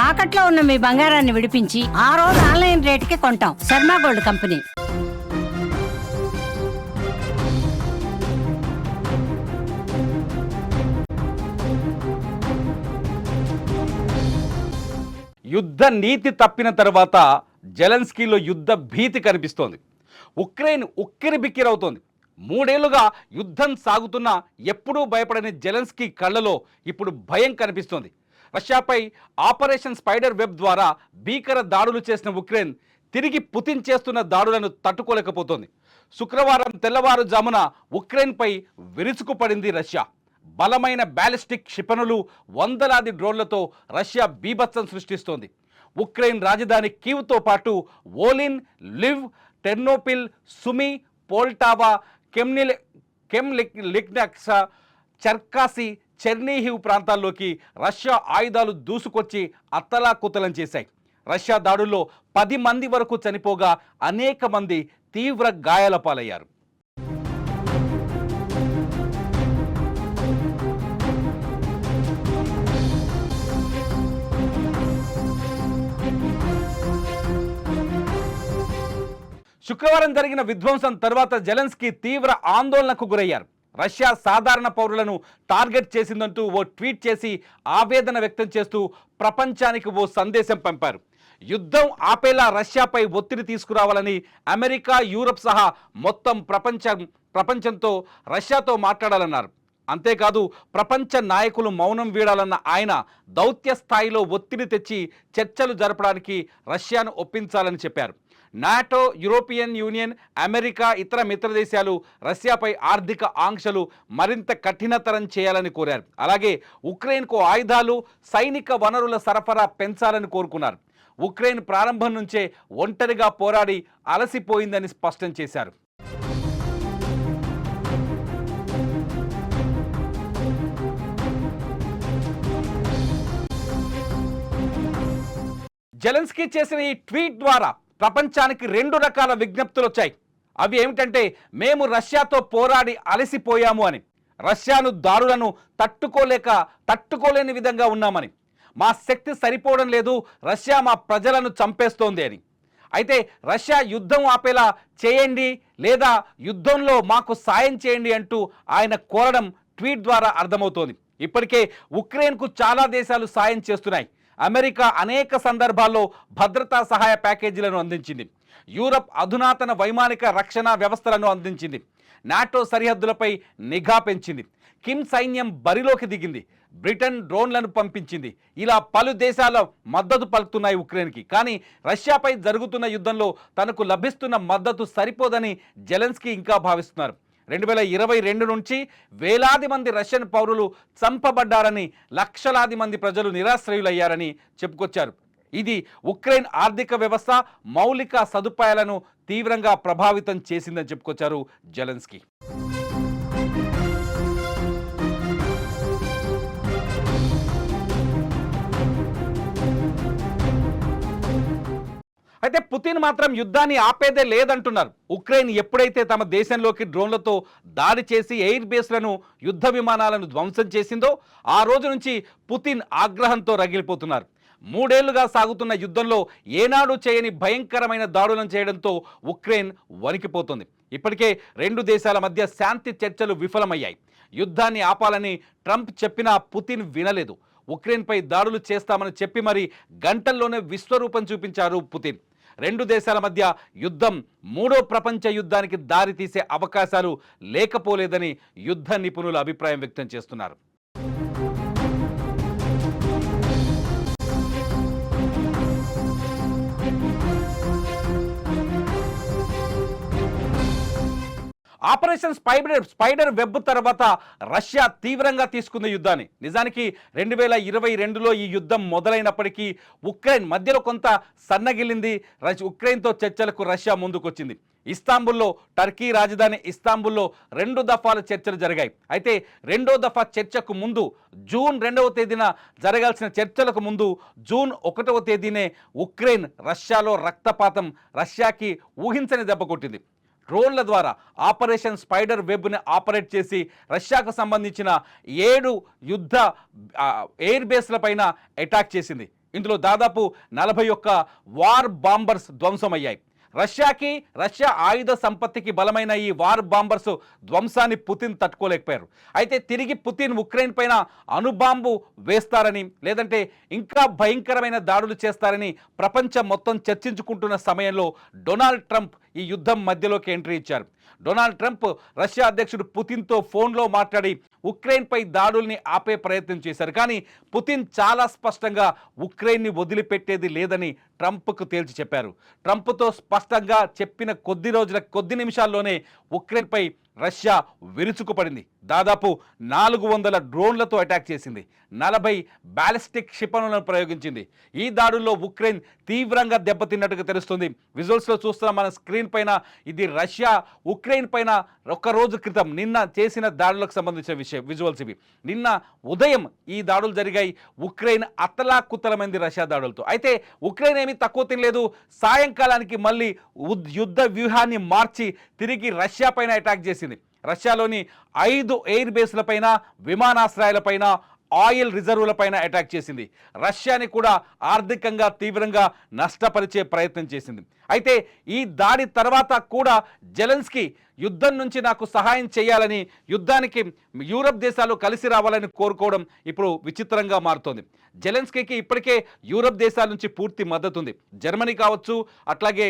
తాకట్లో ఉన్న మీ బంగారాన్ని విడిపించి ఆ రోజు ఆన్లైన్ రేటుకి కొంటాం. Sharma gold company. యుద్ధ నీతి తప్పిన తర్వాత జెలెన్స్కీలో యుద్ధ భీతి కనిపిస్తోంది. ఉక్రెయిన్ ఉక్కిరిబిక్కిరవుతోంది. 3 ఏళ్లుగా యుద్ధం సాగుతున్నా ఎప్పుడూ భయపడని జెలెన్స్కీ కళ్ళలో ఇప్పుడు భయం కనిపిస్తోంది. రష్యాపై ఆపరేషన్ స్పైడర్ వెబ్ ద్వారా భీకర దాడులు చేసిన ఉక్రెయిన్ తిరిగి పుతిన్ చేస్తున్న దాడులను తట్టుకోలేకపోతోంది. శుక్రవారం తెల్లవారుజామున ఉక్రెయిన్పై విరుచుకుపడింది రష్యా. బలమైన బ్యాలిస్టిక్ క్షిపణులు, వందలాది డ్రోన్లతో రష్యా బీభత్సం సృష్టిస్తోంది. ఉక్రెయిన్ రాజధాని కీవ్తో పాటు వోలిన్, లివ్, టెర్నోపిల్, సుమి, పోల్టావా, కెమ్లిక్నక్స, చర్కాసి, చెర్నీహివ్ ప్రాంతాల్లోకి రష్యా ఆయుధాలు దూసుకొచ్చి అత్తలాకుతలం చేశాయి. రష్యా దాడుల్లో 10 మంది వరకు చనిపోగా అనేక మంది తీవ్ర గాయాల పాలయ్యారు. శుక్రవారం జరిగిన విధ్వంసం తర్వాత జెలెన్స్కీ తీవ్ర ఆందోళనకు గురయ్యారు. రష్యా సాధారణ పౌరులను టార్గెట్ చేసిందంటూ ఓ ట్వీట్ చేసి ఆవేదన వ్యక్తం చేస్తూ ప్రపంచానికి ఓ సందేశం పంపారు. యుద్ధం ఆపేలా రష్యాపై ఒత్తిడి తీసుకురావాలని అమెరికా, యూరప్ సహా మొత్తం ప్రపంచంతో రష్యాతో మాట్లాడాలన్నారు. అంతేకాదు ప్రపంచ నాయకులు మౌనం వీడాలన్న ఆయన దౌత్య స్థాయిలో ఒత్తిడి తెచ్చి చర్చలు జరపడానికి రష్యాను ఒప్పించాలని చెప్పారు. నాటో, యూరోపియన్ యూనియన్, అమెరికా, ఇతర మిత్రదేశాలు రష్యాపై ఆర్థిక ఆంక్షలు మరింత కఠినతరం చేయాలని కోరారు. అలాగే ఉక్రెయిన్కు ఆయుధాలు, సైనిక వనరుల సరఫరా పెంచాలని కోరుకున్నారు. ఉక్రెయిన్ ప్రారంభం నుంచే ఒంటరిగా పోరాడి అలసిపోయిందని స్పష్టం చేశారు. జెలెన్స్కీ చేసిన ఈ ట్వీట్ ద్వారా ప్రపంచానికి 2 రకాల విజ్ఞప్తులు వచ్చాయి. అవి ఏమిటంటే, మేము రష్యాతో పోరాడి అలసిపోయాము అని, రష్యాను దాడులను తట్టుకోలేని విధంగా ఉన్నామని, మా శక్తి సరిపోవడం లేదు, రష్యా మా ప్రజలను చంపేస్తోంది అని. అయితే రష్యా యుద్ధం ఆపేలా చేయండి లేదా యుద్ధంలో మాకు సాయం చేయండి అంటూ ఆయన కోరడం ట్వీట్ ద్వారా అర్థమవుతోంది. ఇప్పటికే ఉక్రెయిన్కు చాలా దేశాలు సాయం చేస్తున్నాయి. అమెరికా అనేక సందర్భాల్లో భద్రతా సహాయ ప్యాకేజీలను అందించింది. యూరప్ అధునాతన వైమానిక రక్షణ వ్యవస్థలను అందించింది. నాటో సరిహద్దులపై నిఘా పెంచింది. కిమ్ సైన్యం బరిలోకి దిగింది. బ్రిటన్ డ్రోన్లను పంపించింది. ఇలా పలు దేశాల మద్దతు పలుకుతున్నాయి ఉక్రెయిన్కి. కానీ రష్యాపై జరుగుతున్న యుద్ధంలో తనకు లభిస్తున్న మద్దతు సరిపోదని జెలెన్స్కీ ఇంకా భావిస్తున్నారు. 2022 నుంచి వేలాది మంది రష్యన్ పౌరులు చంపబడ్డారని, లక్షలాది మంది ప్రజలు నిరాశ్రయులయ్యారని చెప్పుకొచ్చారు. ఇది ఉక్రెయిన్ ఆర్థిక వ్యవస్థ, మౌలిక సదుపాయాలను తీవ్రంగా ప్రభావితం చేసిందని చెప్పుకొచ్చారు జెలెన్స్కీ. అయితే పుతిన్ మాత్రం యుద్ధాన్ని ఆపేదే లేదంటున్నారు. ఉక్రెయిన్ ఎప్పుడైతే తమ దేశంలోకి డ్రోన్లతో దాడి చేసి ఎయిర్ బేస్లను, యుద్ధ విమానాలను ధ్వంసం చేసిందో ఆ రోజు నుంచి పుతిన్ ఆగ్రహంతో రగిలిపోతున్నారు. 3 ఏళ్లుగా సాగుతున్న యుద్ధంలో ఏనాడు చేయని భయంకరమైన దాడులను చేయడంతో ఉక్రెయిన్ వణికిపోతుంది. ఇప్పటికే 2 దేశాల మధ్య శాంతి చర్చలు విఫలమయ్యాయి. యుద్ధాన్ని ఆపాలని ట్రంప్ చెప్పినా పుతిన్ వినలేదు. ఉక్రెయిన్పై దాడులు చేస్తామని చెప్పి మరి గంటల్లోనే విశ్వరూపం చూపించారు పుతిన్. 2 దేశాల మధ్య యుద్ధం 3వ ప్రపంచ యుద్ధానికి దారితీసే అవకాశాలు లేకపోలేదని యుద్ధ నిపుణులు అభిప్రాయం వ్యక్తం చేస్తున్నారు. ఆపరేషన్ స్పైడర్ వెబ్ తర్వాత రష్యా తీవ్రంగా తీసుకున్న యుద్ధాన్ని, నిజానికి 2022లో ఈ యుద్ధం మొదలైనప్పటికీ ఉక్రెయిన్ మధ్యలో కొంత సన్నగిల్లింది. ఉక్రెయిన్తో చర్చలకు రష్యా ముందుకొచ్చింది. ఇస్తాంబుల్లో, టర్కీ రాజధాని ఇస్తాంబుల్లో 2 దఫాల చర్చలు జరిగాయి. అయితే 2వ దఫా చర్చకు ముందు జూన్ 2వ తేదీన జరగాల్సిన చర్చలకు ముందు జూన్ 1వ తేదీనే ఉక్రెయిన్ రష్యాలో రక్తపాతం రష్యాకి ఊహించని దెబ్బ కొట్టింది. డ్రోన్ల ద్వారా ఆపరేషన్ స్పైడర్ వెబ్ని ఆపరేట్ చేసి రష్యాకు సంబంధించిన 7 యుద్ధ ఎయిర్ బేస్ల పైన అటాక్ చేసింది. ఇందులో దాదాపు 41 వార్ బాంబర్స్ ధ్వంసమయ్యాయి. రష్యా ఆయుధ సంపత్తికి బలమైన ఈ వార్ బాంబర్స్ ధ్వంసాన్ని పుతిన్ తట్టుకోలేకపోయారు. అయితే తిరిగి పుతిన్ ఉక్రెయిన్ పైన అణుబాంబు వేస్తారని, లేదంటే ఇంకా భయంకరమైన దాడులు చేస్తారని ప్రపంచం మొత్తం చర్చించుకుంటున్న సమయంలో డొనాల్డ్ ట్రంప్ ఈ యుద్ధం మధ్యలోకి ఎంట్రీ ఇచ్చారు. డొనాల్డ్ ట్రంప్ రష్యా అధ్యక్షుడు పుతిన్తో ఫోన్లో మాట్లాడి ఉక్రెయిన్పై దాడుల్ని ఆపే ప్రయత్నం చేశారు. కానీ పుతిన్ చాలా స్పష్టంగా ఉక్రెయిన్ని వదిలిపెట్టేది లేదని ట్రంప్కు తేల్చి చెప్పారు. ట్రంప్తో స్పష్టంగా చెప్పిన కొద్ది నిమిషాల్లోనే ఉక్రెయిన్పై రష్యా విరుచుకుపడింది. దాదాపు 400 డ్రోన్లతో అటాక్ చేసింది, 40 బ్యాలిస్టిక్ క్షిపణులను ప్రయోగించింది. ఈ దాడుల్లో ఉక్రెయిన్ తీవ్రంగా దెబ్బతిన్నట్టుగా తెలుస్తుంది. విజువల్స్లో చూస్తున్న మన స్క్రీన్ పైన ఇది రష్యా ఉక్రెయిన్ పైన ఒక రోజు క్రితం నిన్న చేసిన దాడులకు సంబంధించిన విజువల్స్ ఇవి. నిన్న ఉదయం ఈ దాడులు జరిగాయి. ఉక్రెయిన్ అతలాకుతలమైంది రష్యా దాడులతో. అయితే ఉక్రెయిన్ ఏమీ తక్కువ తినలేదు. సాయంకాలానికి మళ్ళీ యుద్ధ వ్యూహాన్ని మార్చి తిరిగి రష్యా పైన అటాక్ చేసింది. రష్యాలోని 5 ఎయిర్ బేస్లపైన, విమానాశ్రయాలపైన, ఆయిల్ రిజర్వులపైన అటాక్ చేసింది. రష్యాని కూడా ఆర్థికంగా తీవ్రంగా నష్టపరిచే ప్రయత్నం చేసింది. అయితే ఈ దాడి తర్వాత కూడా జెలెన్స్కీ యుద్ధం నుంచి నాకు సహాయం చేయాలని, యుద్ధానికి యూరప్ దేశాలు కలిసి రావాలని కోరుకోవడం ఇప్పుడు విచిత్రంగా మారుతోంది. జెలెన్స్కీకి ఇప్పటికే యూరప్ దేశాల నుంచి పూర్తి మద్దతు ఉంది. జర్మనీ కావచ్చు, అట్లాగే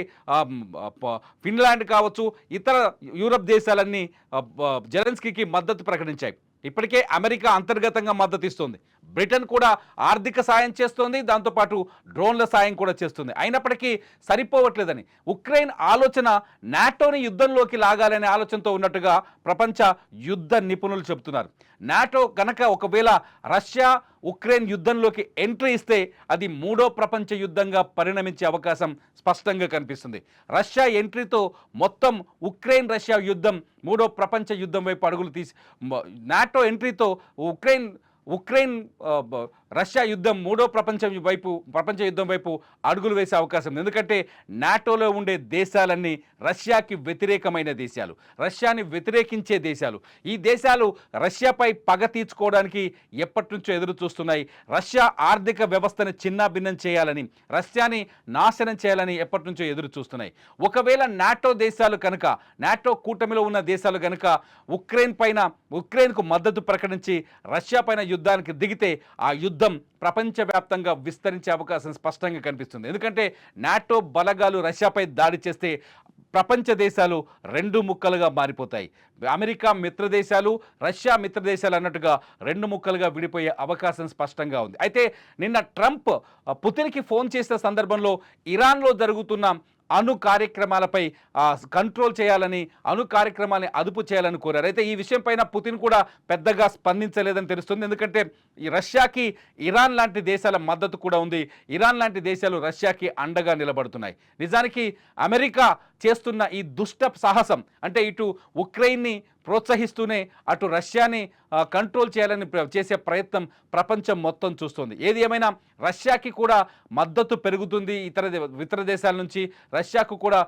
ఫిన్లాండ్ కావచ్చు, ఇతర యూరప్ దేశాలన్నీ జెలెన్స్కీకి మద్దతు ప్రకటించాయి. ఇప్పటికే అమెరికా అంతర్గతంగా మద్దతు ఇస్తుంది. బ్రిటన్ కూడా ఆర్థిక సాయం చేస్తోంది, దాంతోపాటు డ్రోన్ల సాయం కూడా చేస్తుంది. అయినప్పటికీ సరిపోవట్లేదని ఉక్రెయిన్ ఆలోచన నాటోని యుద్ధంలోకి లాగాలనే ఆలోచనతో ఉన్నట్టుగా ప్రపంచ యుద్ధ నిపుణులు చెబుతున్నారు. నాటో కనుక ఒకవేళ రష్యా ఉక్రెయిన్ యుద్ధంలోకి ఎంట్రీ ఇస్తే అది 3వ ప్రపంచ యుద్ధంగా పరిణమించే అవకాశం స్పష్టంగా కనిపిస్తుంది. రష్యా ఎంట్రీతో మొత్తం ఉక్రెయిన్ రష్యా యుద్ధం 3వ ప్రపంచ యుద్ధం వైపు అడుగులు తీసి, నాటో ఎంట్రీతో ఉక్రెయిన్ రష్యా యుద్ధం 3వ ప్రపంచ యుద్ధం వైపు అడుగులు వేసే అవకాశం ఉంది. ఎందుకంటే నాటోలో ఉండే దేశాలన్నీ రష్యాకి వ్యతిరేకమైన దేశాలు, రష్యాని వ్యతిరేకించే దేశాలు. ఈ దేశాలు రష్యాపై పగ తీర్చుకోవడానికి ఎప్పటి నుంచో ఎదురు చూస్తున్నాయి. రష్యా ఆర్థిక వ్యవస్థను చిన్నాభిన్నం చేయాలని, రష్యాని నాశనం చేయాలని ఎప్పటి నుంచో ఎదురు చూస్తున్నాయి. ఒకవేళ నాటో దేశాలు కనుక, నాటో కూటమిలో ఉన్న దేశాలు కనుక ఉక్రెయిన్కు మద్దతు ప్రకటించి రష్యా పైన యుద్ధానికి దిగితే ఆ యుద్ధం ప్రపంచవ్యాప్తంగా విస్తరించే అవకాశం స్పష్టంగా కనిపిస్తుంది. ఎందుకంటే నాటో బలగాలు రష్యాపై దాడి చేస్తే ప్రపంచ దేశాలు 2 ముక్కలుగా మారిపోతాయి. అమెరికా మిత్రదేశాలు, రష్యా మిత్రదేశాలు అన్నట్టుగా 2 ముక్కలుగా విడిపోయే అవకాశం స్పష్టంగా ఉంది. అయితే నిన్న ట్రంప్ పుతిన్కి ఫోన్ చేసిన సందర్భంలో ఇరాన్లో జరుగుతున్న అణు కార్యక్రమాలపై కంట్రోల్ చేయాలని, అణు కార్యక్రమాన్ని అదుపు చేయాలని కోరారు. అయితే ఈ విషయం పైన పుతిన్ కూడా పెద్దగా స్పందించలేదని తెలుస్తుంది. ఎందుకంటే ఈ రష్యాకి ఇరాన్ లాంటి దేశాల మద్దతు కూడా ఉంది. ఇరాన్ లాంటి దేశాలు రష్యాకి అండగా నిలబడుతున్నాయి. నిజానికి అమెరికా చేస్తున్న ఈ దుష్ట సాహసం, అంటే ఇటు ఉక్రెయిన్ని ప్రోత్సహిస్తూనే అటు రష్యాని కంట్రోల్ చేయాలని చేసే ప్రయత్నం ప్రపంచం మొత్తం చూస్తుంది. ఏది ఏమైనా రష్యాకి కూడా మద్దతు పెరుగుతుంది. ఇతర దేశాల నుంచి రష్యాకు కూడా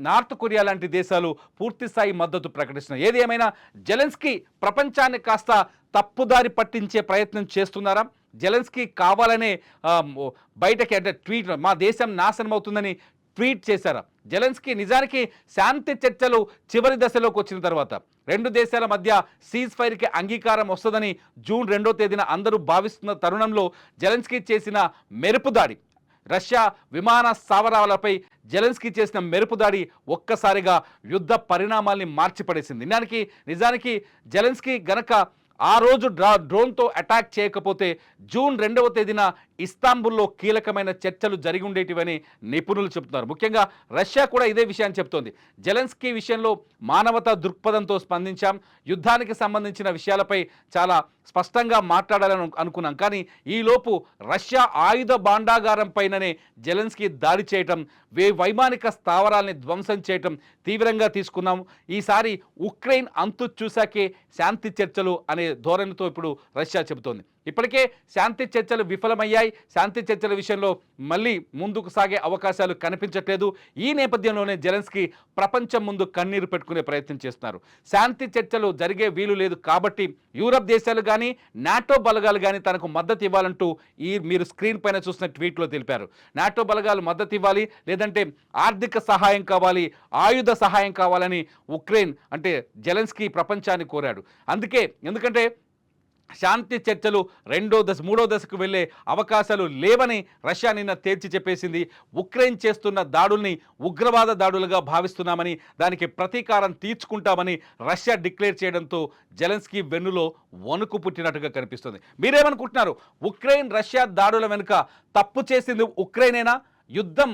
నార్త్ కొరియా లాంటి దేశాలు పూర్తి స్థాయి మద్దతు ప్రకటిస్తున్నాయి. ఏది ఏమైనా జెలెన్స్కీ ప్రపంచాన్ని కాస్త తప్పుదారి పట్టించే ప్రయత్నం చేస్తున్నారా? జెలెన్స్కీ కావాలనే బయటకి, అంటే ట్వీట్, మా దేశం నాశనం అవుతుందని ట్వీట్ చేశారా? జెలెన్స్కీ నిజానికి శాంతి చర్చలు చివరి దశలోకి వచ్చిన తర్వాత 2 దేశాల మధ్య సీజ్ ఫైర్కి అంగీకారం వస్తుందని జూన్ 2వ తేదీన అందరూ భావిస్తున్న తరుణంలో జెలెన్స్కీ చేసిన మెరుపు దాడి, రష్యా విమాన స్థావరాలపై జెలెన్స్కీ చేసిన మెరుపు దాడి ఒక్కసారిగా యుద్ధ పరిణామాల్ని మార్చిపడేసింది. నిజానికి జెలెన్స్కీ గనక ఆ రోజు డ్రోన్తో అటాక్ చేయకపోతే జూన్ 2వ తేదీన ఇస్తాంబుల్లో కీలకమైన చర్చలు జరిగి ఉండేటివని నిపుణులు చెబుతున్నారు. ముఖ్యంగా రష్యా కూడా ఇదే విషయాన్ని చెప్తోంది. జెలెన్స్కీ విషయంలో మానవతా దృక్పథంతో స్పందించాం, యుద్ధానికి సంబంధించిన విషయాలపై చాలా స్పష్టంగా మాట్లాడాలని అనుకున్నాం. కానీ ఈలోపు రష్యా ఆయుధ భాండాగారం పైననే జెలెన్స్కీ దాడి చేయటం, వైమానిక స్థావరాల్ని ధ్వంసం చేయటం తీవ్రంగా తీసుకున్నాం. ఈసారి ఉక్రెయిన్ అంతు చూశాకే శాంతి చర్చలు అనే ధోరణితో ఇప్పుడు రష్యా చెబుతోంది. ఇప్పటికే శాంతి చర్చలు విఫలమయ్యాయి. శాంతి చర్చల విషయంలో మళ్ళీ ముందుకు సాగే అవకాశాలు కనిపించట్లేదు. ఈ నేపథ్యంలోనే జెలెన్స్కీ ప్రపంచం ముందు కన్నీరు పెట్టుకునే ప్రయత్నం చేస్తున్నారు. శాంతి చర్చలు జరిగే వీలు లేదు కాబట్టి యూరప్ దేశాలు కానీ నాటో బలగాలు కానీ తనకు మద్దతు ఇవ్వాలంటూ మీరు స్క్రీన్ పైన చూసిన ట్వీట్లో తెలిపారు. నాటో బలగాలు మద్దతు ఇవ్వాలి, లేదంటే ఆర్థిక సహాయం కావాలి, ఆయుధ సహాయం కావాలని ఉక్రెయిన్ అంటే జెలెన్స్కీ ప్రపంచాన్ని కోరాడు. ఎందుకంటే శాంతి చర్చలు మూడో దశకు వెళ్ళే అవకాశాలు లేవని రష్యా నిన్న తేల్చి చెప్పేసింది. ఉక్రెయిన్ చేస్తున్న దాడుల్ని ఉగ్రవాద దాడులుగా భావిస్తున్నామని, దానికి ప్రతీకారం తీర్చుకుంటామని రష్యా డిక్లేర్ చేయడంతో జెలెన్స్కీ వెన్నులో వణుకు పుట్టినట్టుగా కనిపిస్తుంది. మీరేమనుకుంటున్నారు? ఉక్రెయిన్ రష్యా దాడుల వెనుక తప్పు చేసింది ఉక్రెయినేనా? యుద్ధం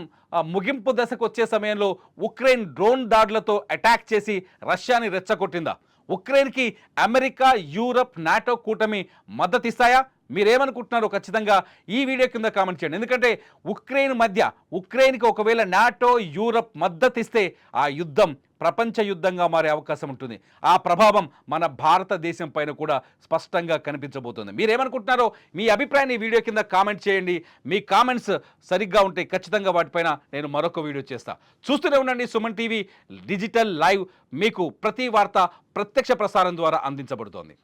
ముగింపు దశకు వచ్చే సమయంలో ఉక్రెయిన్ డ్రోన్ దాడులతో అటాక్ చేసి రష్యాని రెచ్చగొట్టిందా? ఉక్రెయిన్కి అమెరికా, యూరప్, నాటో కూటమి మద్దతు ఇస్తాయా? మీరేమనుకుంటున్నారో ఖచ్చితంగా ఈ వీడియో కింద కామెంట్ చేయండి. ఎందుకంటే ఉక్రెయిన్కి ఒకవేళ నాటో, యూరప్ మద్దతు ఇస్తే ఆ యుద్ధం ప్రపంచ యుద్ధంగా మారే అవకాశం ఉంటుంది. ఆ ప్రభావం మన భారతదేశం పైన కూడా స్పష్టంగా కనిపించబోతుంది. మీరేమనుకుంటున్నారో మీ అభిప్రాయాన్ని ఈ వీడియో కింద కామెంట్ చేయండి. మీ కామెంట్స్ సరిగ్గా ఉంటే ఖచ్చితంగా వాటిపైన నేను మరొక వీడియో చేస్తా. చూస్తూనే ఉండండి సుమన్ టీవీ డిజిటల్ లైవ్. మీకు ప్రతి వార్త ప్రత్యక్ష ప్రసారం ద్వారా అందించబడుతోంది.